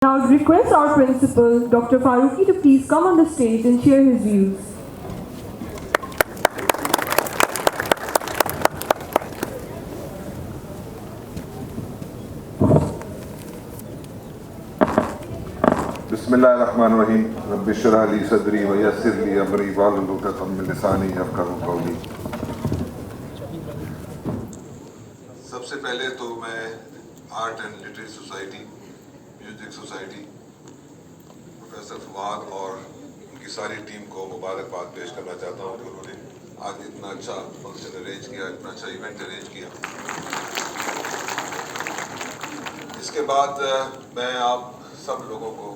I would request our principal, Dr. Farooqi, to please come on the stage and share his views. बिस्मिल्लाहिर्रहमानिर्रहीम rabbi इश्रह ली सदरी व यस्सिर ली अमरी वाहलुल उक़दतम मिन लिसानी यफ़क़हू क़ौली। सबसे पहले तो मैं art and literary society, music society, professor Fawad और उनकी सारी टीम को मुबारकबाद पेश करना चाहता हूँ कि उन्होंने आज इतना अच्छा फंक्शन अरेंज किया, इतना अच्छा इवेंट अरेंज किया। इसके बाद मैं आप सब लोगों को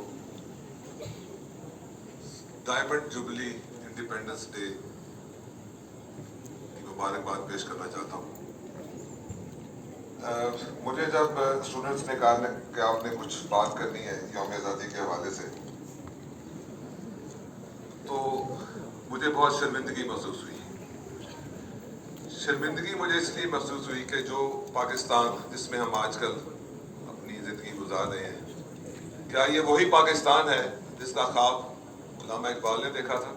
डायमंड जुबली इंडिपेंडेंस डे की मुबारकबाद पेश करना चाहता हूँ। मुझे जब स्टूडेंट्स ने कहा कि आपने कुछ बात करनी है यौम आज़ादी के हवाले से, तो मुझे बहुत शर्मिंदगी महसूस हुई। शर्मिंदगी मुझे इसलिए महसूस हुई कि जो पाकिस्तान जिसमें हम आजकल अपनी ज़िंदगी गुजार रहे हैं, क्या ये वही पाकिस्तान है जिसका ख्वाब अल्लामा इकबाल ने देखा था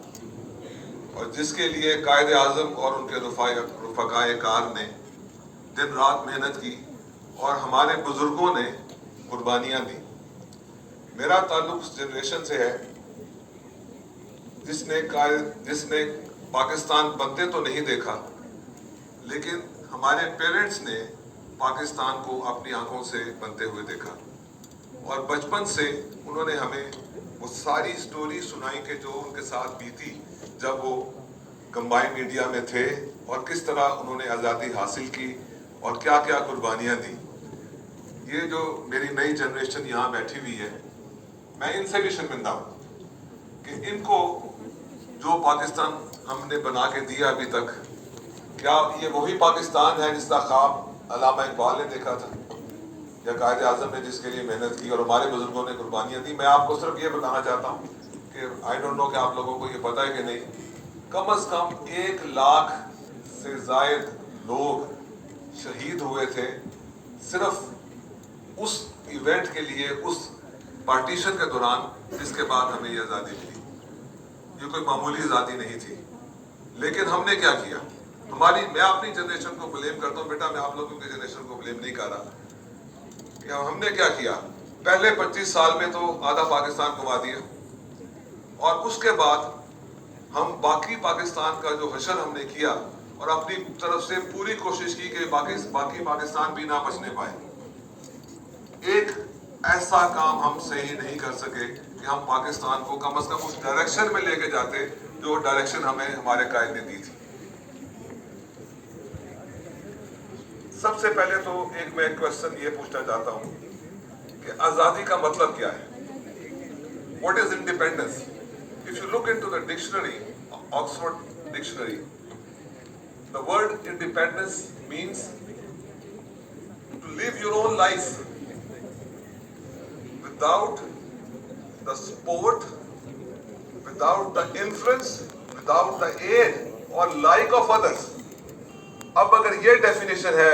और जिसके लिए कायदे आज़म और उनके रफ़क़ाए कार ने दिन रात मेहनत की और हमारे बुज़ुर्गों ने कुर्बानियाँ दी। मेरा ताल्लुक़ उस जनरेशन से है जिसने पाकिस्तान बनते तो नहीं देखा, लेकिन हमारे पेरेंट्स ने पाकिस्तान को अपनी आंखों से बनते हुए देखा और बचपन से उन्होंने हमें वो सारी स्टोरी सुनाई कि जो उनके साथ बीती जब वो कंबाइंड इंडिया में थे और किस तरह उन्होंने आज़ादी हासिल की और क्या क्या कुर्बानियाँ दी। ये जो मेरी नई जनरेशन यहाँ बैठी हुई है, मैं इनसे भी शर्मिंदा हूँ कि इनको जो पाकिस्तान हमने बना के दिया अभी तक, क्या ये वही पाकिस्तान है जिसका ख्वाब अल्लामा इकबाल ने देखा था या कायदे आज़म ने जिसके लिए मेहनत की और हमारे बुजुर्गों ने कुर्बानियाँ दी। मैं आपको सिर्फ ये बताना चाहता हूँ कि आई डोंट नो कि आप लोगों को ये पता है कि नहीं, कम से कम 1 लाख से ज़ायद लोग शहीद हुए थे सिर्फ उस इवेंट के लिए, उस पार्टीशन के दौरान जिसके बाद हमें ये आज़ादी मिली। ये कोई मामूली आज़ादी नहीं थी। लेकिन हमने क्या किया, मैं अपनी जनरेशन को ब्लेम करता हूँ, बेटा मैं आप लोगों की जनरेशन को ब्लेम नहीं कर रहा। हमने क्या किया, पहले 25 साल में तो आधा पाकिस्तान घुमा दिया और उसके बाद हम बाकी पाकिस्तान का जो हशर हमने किया और अपनी तरफ से पूरी कोशिश की कि बाकी पाकिस्तान भी ना बचने पाए। एक ऐसा काम हम सही नहीं कर सके कि हम पाकिस्तान को कम से कम उस डायरेक्शन में लेके जाते जो डायरेक्शन हमें हमारे कायद ने दी थी। सबसे पहले तो एक मैं क्वेश्चन ये पूछना चाहता हूँ कि आज़ादी का मतलब क्या है? What is independence? If you look into the dictionary, Oxford Dictionary, the word independence means to live your own life without the support, without the influence, without the aid or like of others. अब अगर ये definition है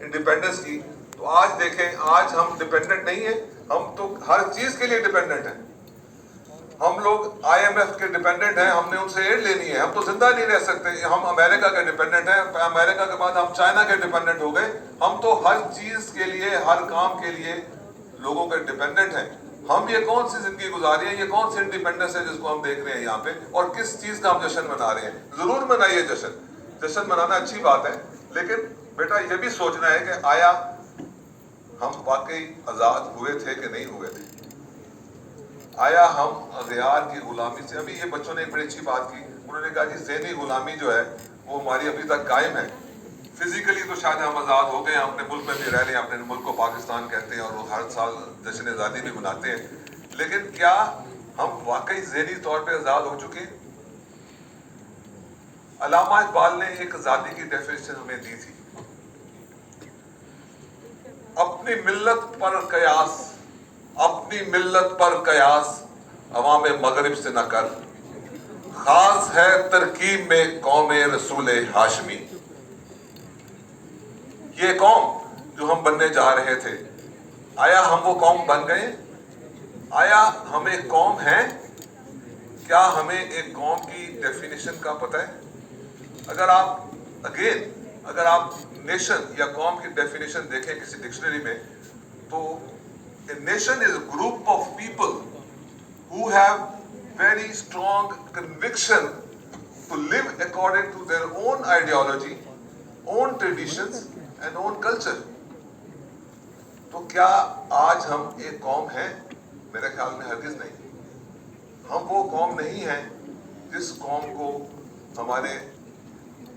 independence की, तो आज देखें, आज हम डिपेंडेंट नहीं है, हम तो हर चीज के लिए डिपेंडेंट हैं। हम लोग IMF के डिपेंडेंट हैं, हमने उनसे एड लेनी है, हम तो जिंदा नहीं रह सकते। हम अमेरिका के डिपेंडेंट हैं, अमेरिका के बाद हम चाइना के डिपेंडेंट हो गए। हम तो हर चीज के लिए, हर काम के लिए लोगों के डिपेंडेंट हैं। हम ये कौन सी जिंदगी गुजारी है, ये कौन सी इंडिपेंडेंस है जिसको हम देख रहे हैं यहाँ पे, और किस चीज का हम जश्न मना रहे हैं? जरूर मनाइए जश्न मनाना अच्छी बात है, लेकिन बेटा ये भी सोचना है कि आया हम वाकई आज़ाद हुए थे कि नहीं हुए थे? आया हम अग़यार की गुलामी से, अभी ये बच्चों ने एक बड़ी अच्छी बात की, उन्होंने कहा कि ज़हनी गुलामी जो है वो हमारी अभी तक कायम है। फिजिकली तो शायद हम आज़ाद हो गए, हम अपने मुल्क में भी रह रहे हैं, अपने मुल्क को पाकिस्तान कहते हैं और वो हर साल जश्न आज़ादी भी मनाते हैं, लेकिन क्या हम वाकई ज़हनी तौर पर आज़ाद हो चुके हैं? अल्लामा इकबाल ने एक आज़ादी की डेफिनेशन हमें दी थी, अपनी मिल्लत पर कयास अवाम मगरिब से न कर, खास है तरकीब में कौमे रसूल हाशमी। ये कौम जो हम बनने जा रहे थे, आया हम वो कौम बन गए? آیا ہم ایک قوم ہیں؟ کیا ہمیں ایک قوم کی ڈیفینیشن کا پتہ ہے؟ اگر آپ نیشن یا قوم کی ڈیفینیشن دیکھیں کسی ڈکشنری میں تو a nation is a group of people who have very strong conviction to live according to their own ideology, own traditions and own culture. تو کیا آج ہم ایک قوم ہیں؟ میرے خیال میں ہرگز نہیں. ہم وہ قوم نہیں ہیں جس قوم کو ہمارے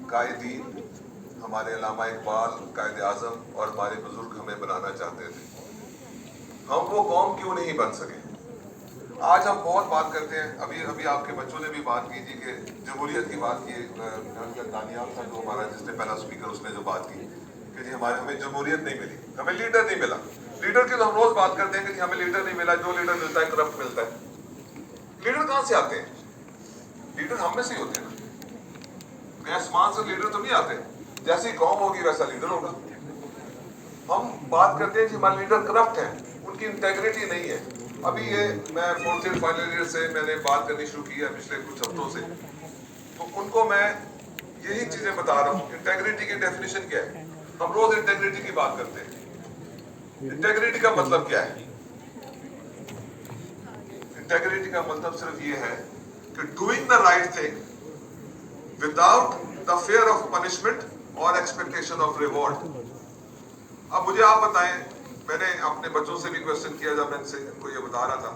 قائدین، ہمارے علامہ اقبال، قائد اعظم اور ہمارے بزرگ ہمیں بنانا چاہتے تھے. ہم وہ قوم کیوں نہیں بن سکے؟ آج ہم بہت بات کرتے ہیں، ابھی آپ کے بچوں نے بھی بات کی تھی کہ جمہوریت کی بات کی. دانیال تھا جو ہمارا جس نے پہلا اسپیکر، اس نے جو بات کی کہ جی ہمیں جمہوریت نہیں ملی، ہمیں لیڈر نہیں ملا. لیڈر کی تو ہم روز بات کرتے ہیں کہ جی ہمیں لیڈر نہیں ملا، جو لیڈر ملتا ہے کرپٹ ملتا ہے. لیڈر کہاں سے آتے ہیں؟ لیڈر ہم میں سے ہی ہوتے ہیں نا. آسمان سے لیڈر تو نہیں آتے. جیسی قوم ہوگی ویسا لیڈر ہوگا. ہم بات کرتے ہیں کہ ہمارے لیڈر کرپٹ ہیں، ان کی انٹیگریٹی نہیں ہے. ابھی یہ میں فورتھ ایئر فائنل ایئر سے میں نے بات کرنی شروع کی ہے پچھلے کچھ ہفتوں سے، تو ان کو میں یہی چیزیں بتا رہا ہوں. انٹیگریٹی کی ڈیفینیشن کیا ہے؟ ہم روز انٹیگریٹی کی بات کرتے ہیں. انٹیگریٹی کا مطلب کیا ہے؟ انٹیگریٹی کا مطلب صرف یہ ہے کہ doing the right thing without the fear of punishment اور ایکسپیکٹیشن آف ریوارڈ. اب مجھے آپ بتائیں، میں نے اپنے بچوں سے بھی کوشچن کیا جب میں ان کو یہ بتا رہا تھا.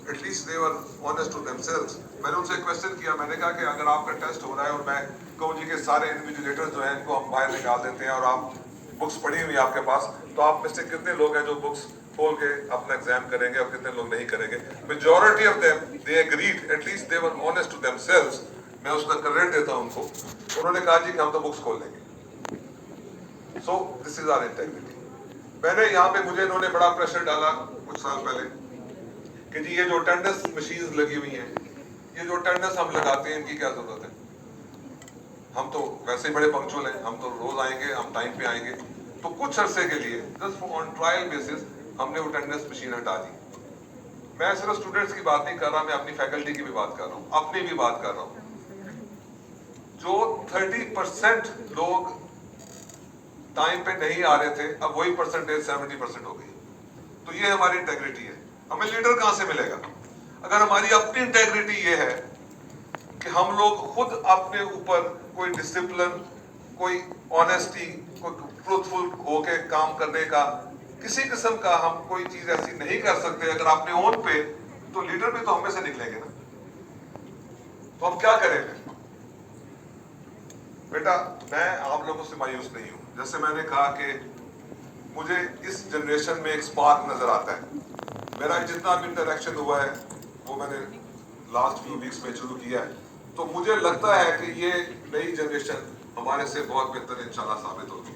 At least they were honest to themselves. میں نے ان سے کوشچن کیا، میں نے کہا کہ اگر آپ کا ٹیسٹ ہو رہا ہے اور میں کہوں جی کہ سارے انویجیلیٹر جو ہیں ان کو ہم باہر نکال دیتے ہیں اور آپ بکس پڑھی ہوئی آپ کے پاس، تو آپ میں سے کتنے لوگ ہیں جو بکس کھول کے اپنا ایگزام کریں گے اور کتنے لوگ نہیں کریں گے؟ Majority of them they agreed, at least they were honest to themselves. میں اس کا کریڈٹ دیتا ہوں ان کو. انہوں نے کہا جی کہ ہم تو بکس کھول لیں گے. سو دس از آر انٹیگریٹی. میں نے یہاں پہ مجھے انہوں نے بڑا پریشر ڈالا کچھ سال پہلے کہ جی یہ جو اٹینڈنس مشینز لگی ہوئی ہیں، یہ جو اٹینڈنس ہم لگاتے ہیں ان کی کیا ضرورت ہے؟ ہم تو ویسے ہی بڑے پنکچوئل ہیں، ہم تو روز آئیں گے، ہم ٹائم پہ آئیں گے. تو کچھ عرصے کے لیے جسٹ آن ٹرائل بیسس ہم نے اٹینڈنس مشین ہٹا دی. میں صرف اسٹوڈنٹس کی بات نہیں کر رہا، میں اپنی فیکلٹی کی بھی بات کر رہا ہوں، اپنی بھی بات کر رہا ہوں. جو 30% لوگ ٹائم پہ نہیں آ رہے تھے، اب وہی پرسنٹیج 70% ہو گئی. تو یہ ہماری انٹیگریٹی ہے. ہمیں لیڈر کہاں سے ملے گا؟ اگر ہماری اپنی انٹیگریٹی یہ ہے کہ ہم لوگ خود اپنے اوپر کوئی ڈسپلن، کوئی آنیسٹی، کوئی ٹروتھفل ہو کے کام کرنے کا کسی قسم کا ہم کوئی چیز ایسی نہیں کر سکتے اگر اپنے اون پہ، تو لیڈر بھی تو ہم میں سے نکلیں گے نا. تو ہم کیا کریں گے؟ بیٹا میں آپ لوگوں سے مایوس نہیں ہوں. جیسے میں نے کہا کہ مجھے اس جنریشن میں ایک سپارک نظر آتا ہے. میرا جتنا بھی انٹریکشن ہوا ہے وہ میں نے لاسٹ فیو ویکس میں شروع کیا ہے، تو مجھے لگتا ہے کہ یہ نئی جنریشن ہمارے سے بہت بہتر انشاءاللہ ثابت ہوگی.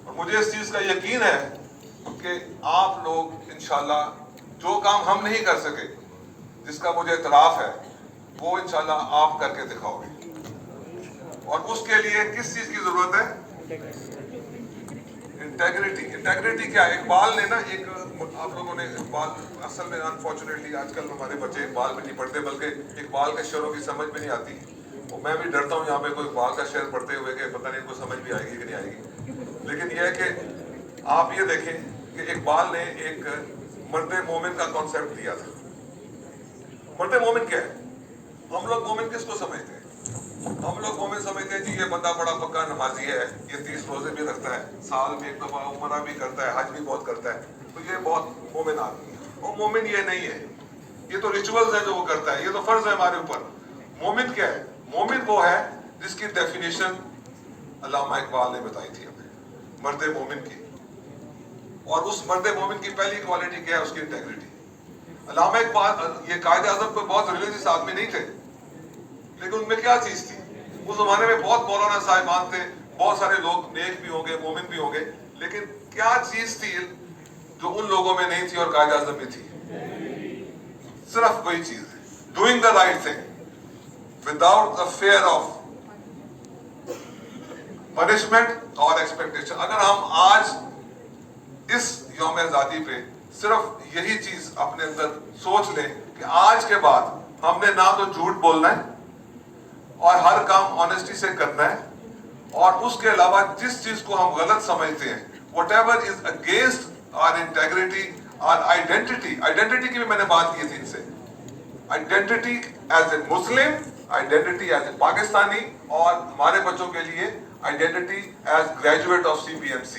اور مجھے اس چیز کا یقین ہے کہ آپ لوگ انشاءاللہ جو کام ہم نہیں کر سکے، جس کا مجھے اعتراف ہے، وہ انشاءاللہ آپ کر کے دکھاؤ گے. اور اس کے لیے کس چیز کی ضرورت ہے؟ انٹیگریٹی. انٹیگریٹی کیا ہے؟ اقبال نے نا ایک، آپ لوگوں نے اقبال، اصل میں انفارچونیٹلی آج کل ہمارے بچے اقبال بھی نہیں پڑھتے، بلکہ اقبال کے شعروں کی سمجھ بھی نہیں آتی. اور میں بھی ڈرتا ہوں یہاں پہ کوئی اقبال کا شعر پڑھتے ہوئے کہ پتہ نہیں ان کو سمجھ بھی آئے گی کہ نہیں آئے گی. لیکن یہ ہے کہ آپ یہ دیکھیں کہ اقبال نے ایک مرد مومن کا کانسیپٹ دیا تھا. مرد مومن کیا ہے؟ ہم لوگ مومن کس کو سمجھتے ہیں؟ ہم لوگ مومن سمجھتے ہیں جی یہ بندہ بڑا پکا نمازی ہے، یہ 30 روزے بھی رکھتا ہے، سال میں ایک دفعہ عمرہ بھی کرتا ہے، حج بھی بہت کرتا ہے، تو یہ بہت مومن آدمی ہے. اور مومن یہ نہیں ہے، یہ تو ریچولز ہے جو وہ کرتا ہے، یہ تو فرض ہے ہمارے اوپر. مومن کیا ہے؟ مومن وہ ہے جس کی ڈیفینیشن علامہ اقبال نے بتائی تھی ہمیں مرد مومن کی. اور اس مرد مومن کی پہلی کوالٹی کیا ہے؟ اس کی انٹیگریٹی. علامہ اقبال یہ قائد اعظم کوئی بہت ریلیجس آدمی نہیں تھے، لیکن ان میں کیا چیز تھی؟ اس زمانے میں بہت مولانا صاحبان تھے، بہت سارے لوگ نیک بھی ہوں گے، مومن بھی ہوں گے، لیکن کیا چیز تھی جو ان لوگوں میں نہیں تھی اور قائد اعظم میں تھی؟ صرف وہی چیز ہے، doing the right thing without the fear of punishment اور ایکسپیکٹیشن. اگر ہم آج اس یوم آزادی پہ सिर्फ यही चीज अपने अंदर सोच लें कि आज के बाद हमने ना तो झूठ बोलना है और हर काम ऑनेस्टी से करना है, और उसके अलावा जिस चीज को हम गलत समझते हैं, whatever is against our integrity, our identity की भी मैंने बात की थी इनसे, identity as a Muslim, identity as a Pakistani, और हमारे बच्चों के लिए identity as graduate of CPMC,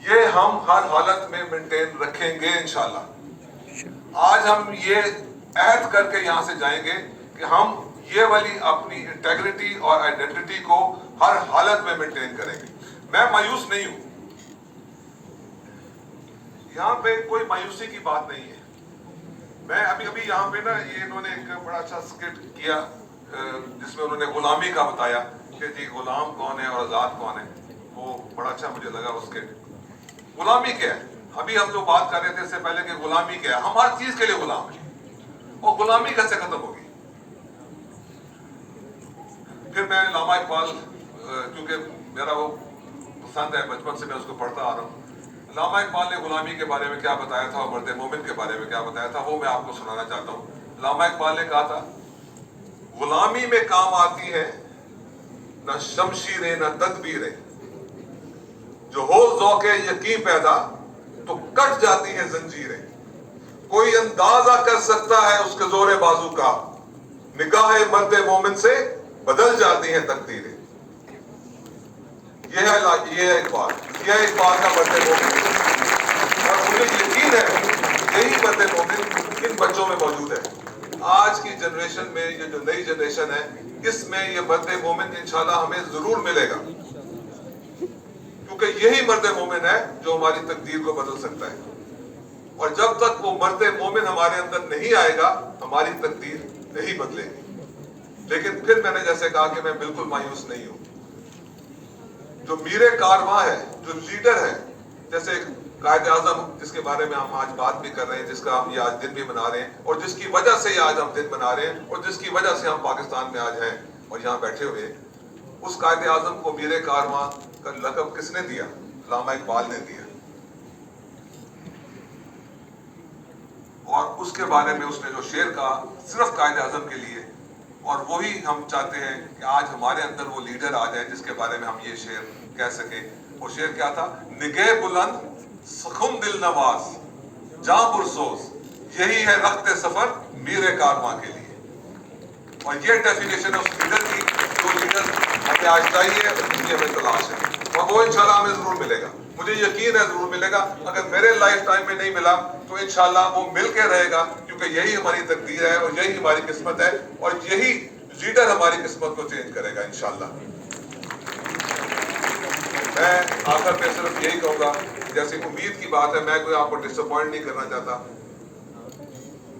ये हम हर हालत में मेंटेन रखेंगे इंशाल्लाह। आज हम ये अहद करके यहाँ से जाएंगे कि हम ये वाली अपनी इंटेग्रिटी और आइडेंटिटी को हर हालत में मेंटेन करेंगे। मैं मायूस नहीं हूं, यहाँ पे कोई मायूसी की बात नहीं है। मैं अभी यहाँ पे ना, ये इन्होंने एक बड़ा अच्छा स्किट किया जिसमें उन्होंने गुलामी का बताया कि जी गुलाम कौन है और आजाद कौन है, वो बड़ा अच्छा मुझे लगा वो स्किट। गुलामी क्या है? अभी हम जो बात कर रहे थे इससे पहले कि गुलामी क्या है, हम हर चीज के लिए गुलाम है, और गुलामी कैसे खत्म होगी? फिर मैं लामा इकबाल, क्योंकि मेरा वो पसंद है, बचपन से मैं उसको पढ़ता आ रहा हूँ। लामा इकबाल ने गुलामी के बारे में क्या बताया था और मर्द मोमिन के बारे में क्या बताया था, वो मैं आपको सुनाना चाहता हूँ। लामा इकबाल ने कहा था, गुलामी में काम आती है न शमशीरें न तदबीरें, जो हो ज़ौक़े यकीन पैदा तो कट जाती है जंजीरें, कोई अंदाजा कर सकता है उसके जोरे बाजू का, निगाह मर्द मोमिन से बदल जाती हैं तकदीरें। यह है इकबाल, यह इकबाल का मर्द मोमिन, और मुझे यकीन है यही मर्द मोमिन इन बच्चों में मौजूद है। आज की जनरेशन में, ये जो नई जनरेशन है, इसमें ये मर्द मोमिन इंशाल्लाह हमें जरूर मिलेगा, क्योंकि यही मर्द मोमिन है जो हमारी तकदीर को बदल सकता है। और जब तक वो मर्द मोमिन हमारे अंदर नहीं आएगा, हमारी तकदीर नहीं बदलेगी। लेकिन फिर मैंने जैसे कहा कि मैं बिल्कुल मायूस नहीं हूं। जो मीरे कारवां है, जो लीडर है, जैसे कायद आजम जिसके बारे में हम आज बात भी कर रहे हैं, जिसका हम ये आज दिन भी मना रहे हैं, और जिसकी वजह से आज हम दिन मना रहे हैं, और जिसकी वजह से हम पाकिस्तान में आज हैं और यहाँ बैठे हुए, उस कायद आजम को मीरे कारवां का लक़ब किसने दिया? लामा इकबाल ने दिया। और उसके बारे में उसने जो शेर कहा सिर्फ कायद आजम के लिए, और वही हम चाहते हैं कि आज हमारे अंदर वो लीडर आ जाए जिसके बारे में हम ये शेर कह सके। वो शेर क्या था? निगे बुलंद सखुम दिल नवाज जां पुरसोज, यही है रख्ते सफर मीरे कारवां के लिए। और ये डेफिनेशन है उस लीडर की, जो लीडर हमें आज चाहिए और जिसकी हमें तलाश है, और वो इंशाल्लाह हमें जरूर मिलेगा। मुझे यकीन है जरूर मिलेगा। अगर मेरे लाइफ टाइम में नहीं मिला तो इंशाल्लाह वो मिल के रहेगा, क्योंकि यही हमारी तकदीर है और यही हमारी किस्मत है, और यही लीडर हमारी किस्मत को चेंज करेगा इंशाल्लाह। मैं आखिर में सिर्फ यही कहूंगा, जैसे उम्मीद की बात है, मैं कोई आपको डिसअपॉइंट नहीं करना चाहता।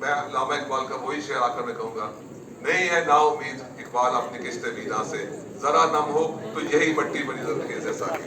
मैं लामा इकबाल का वही शेर आखिर में कहूंगा, नहीं है ना उम्मीद इकबाल अपनी किस्ते बीना से, जरा नम हो तो यही मट्टी बनी जरखेज है साकी।